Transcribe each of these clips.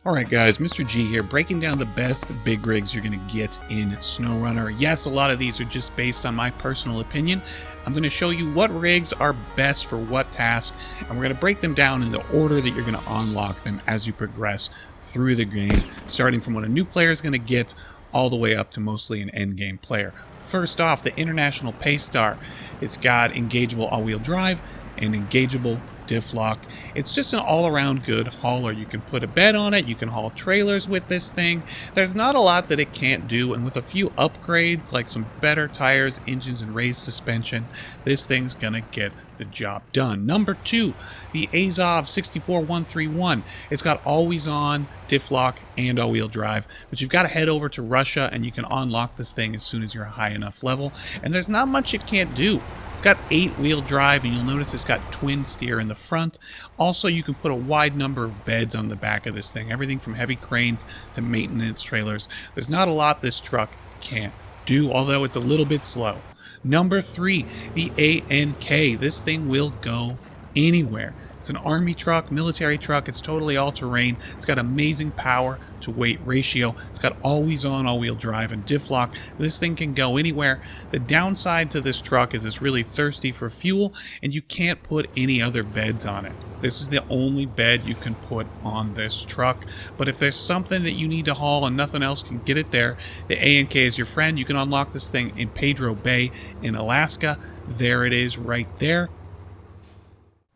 Alright guys, Mr. G here, breaking down the best big rigs you're going to get in SnowRunner. Yes, a lot of these are just based on my personal opinion. I'm going to show you what rigs are best for what task, and we're going to break them down in the order that you're going to unlock them as you progress through the game, starting from what a new player is going to get all the way up to mostly an endgame player. First off, the International PayStar. It's got engageable all-wheel drive and engageable diff lock. It's just an all-around good hauler. You can put a bed on it, you can haul trailers with this thing. There's not a lot that it can't do, and with a few upgrades like some better tires, engines, and raised suspension, this thing's gonna get the job done. Number 2, the Azov 64131. It's got always on diff lock and all-wheel drive, but you've got to head over to Russia and you can unlock this thing as soon as you're a high enough level, and there's not much it can't do. It's got 8-wheel drive, and you'll notice it's got twin steer in the front. Also, you can put a wide number of beds on the back of this thing, everything from heavy cranes to maintenance trailers. There's not a lot this truck can't do, although it's a little bit slow. Number 3, the ANK. This thing will go anywhere. It's an army truck, military truck. It's totally all-terrain. It's got amazing power to weight ratio. It's got always on all-wheel drive and diff lock. This thing can go anywhere. The downside to this truck is it's really thirsty for fuel, and you can't put any other beds on it. This is the only bed you can put on this truck. But if there's something that you need to haul and nothing else can get it there, the ANK is your friend. You can unlock this thing in Pedro Bay in Alaska. There it is right there.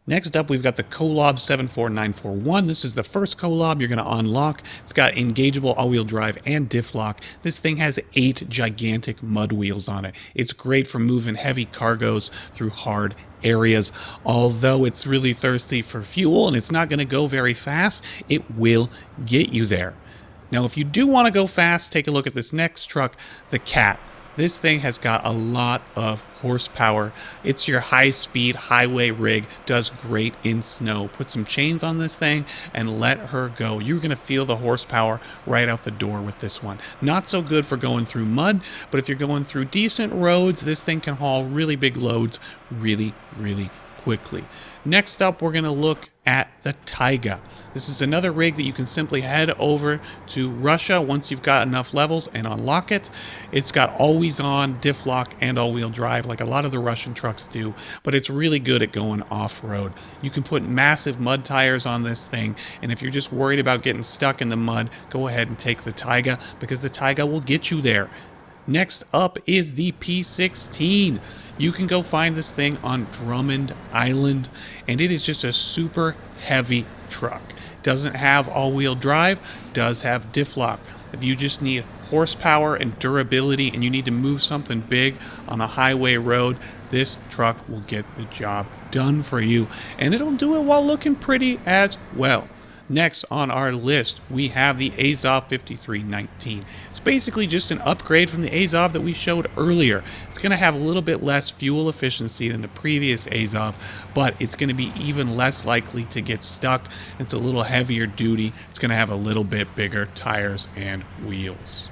Next up, we've got the Kolob 74941. This is the first Kolob you're going to unlock. It's got engageable all-wheel drive and diff lock. This thing has 8 gigantic mud wheels on it. It's great for moving heavy cargoes through hard areas. Although it's really thirsty for fuel and it's not going to go very fast, it will get you there. Now, if you do want to go fast, take a look at this next truck, the Cat. This thing has got a lot of horsepower. It's your high-speed highway rig, does great in snow. Put some chains on this thing and let her go. You're going to feel the horsepower right out the door with this one. Not so good for going through mud, but if you're going through decent roads, this thing can haul really big loads really quickly. Next up, we're going to look at the Tayga. This is another rig that you can simply head over to Russia once you've got enough levels and unlock it. It's got always on diff lock and all-wheel drive like a lot of the Russian trucks do, but it's really good at going off-road. You can put massive mud tires on this thing, and if you're just worried about getting stuck in the mud, go ahead and take the Tayga, because the Tayga will get you there. Next up is the P16. You can go find this thing on Drummond Island, and it is just a super heavy truck. Doesn't have all-wheel drive, does have diff lock. If you just need horsepower and durability and you need to move something big on a highway road, this truck will get the job done for you, and it'll do it while looking pretty as well. Next on our list, we have the Azov 5319. It's basically just an upgrade from the Azov that we showed earlier. It's going to have a little bit less fuel efficiency than the previous Azov, but it's going to be even less likely to get stuck. It's a little heavier duty. It's going to have a little bit bigger tires and wheels.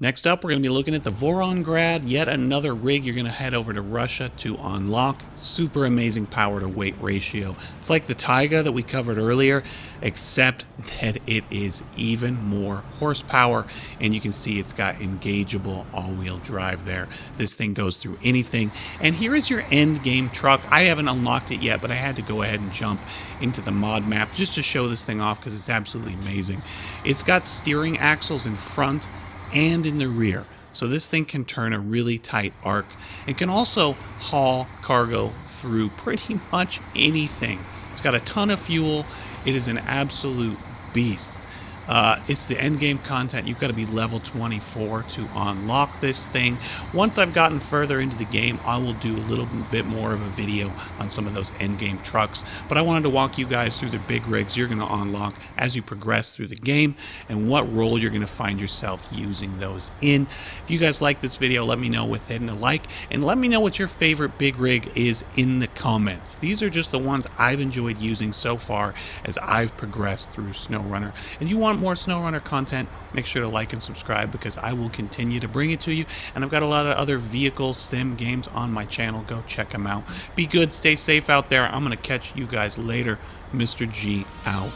Next up, we're going to be looking at the Voran Grad, yet another rig you're going to head over to Russia to unlock. Super amazing power to weight ratio. It's like the Tayga that we covered earlier, except that it is even more horsepower, and you can see it's got engageable all-wheel drive there. This thing goes through anything. And here is your end game truck. I haven't unlocked it yet, but I had to go ahead and jump into the mod map just to show this thing off because it's absolutely amazing. It's got steering axles in front and in the rear, so this thing can turn a really tight arc and can also haul cargo through pretty much anything. It's got a ton of fuel. It is an absolute beast. It's the end game content. You've got to be level 24 to unlock this thing. Once I've gotten further into the game, I will do a little bit more of a video on some of those end game trucks, but I wanted to walk you guys through the big rigs you're going to unlock as you progress through the game and what role you're going to find yourself using those in. If you guys like this video, let me know with hitting a like, and let me know what your favorite big rig is in the comments. These are just the ones I've enjoyed using so far as I've progressed through SnowRunner, and you want more SnowRunner content, make sure to like and subscribe because I will continue to bring it to you. And I've got a lot of other vehicle sim games on my channel. Go check them out. Be good, stay safe out there. I'm going to catch you guys later. Mr. G out.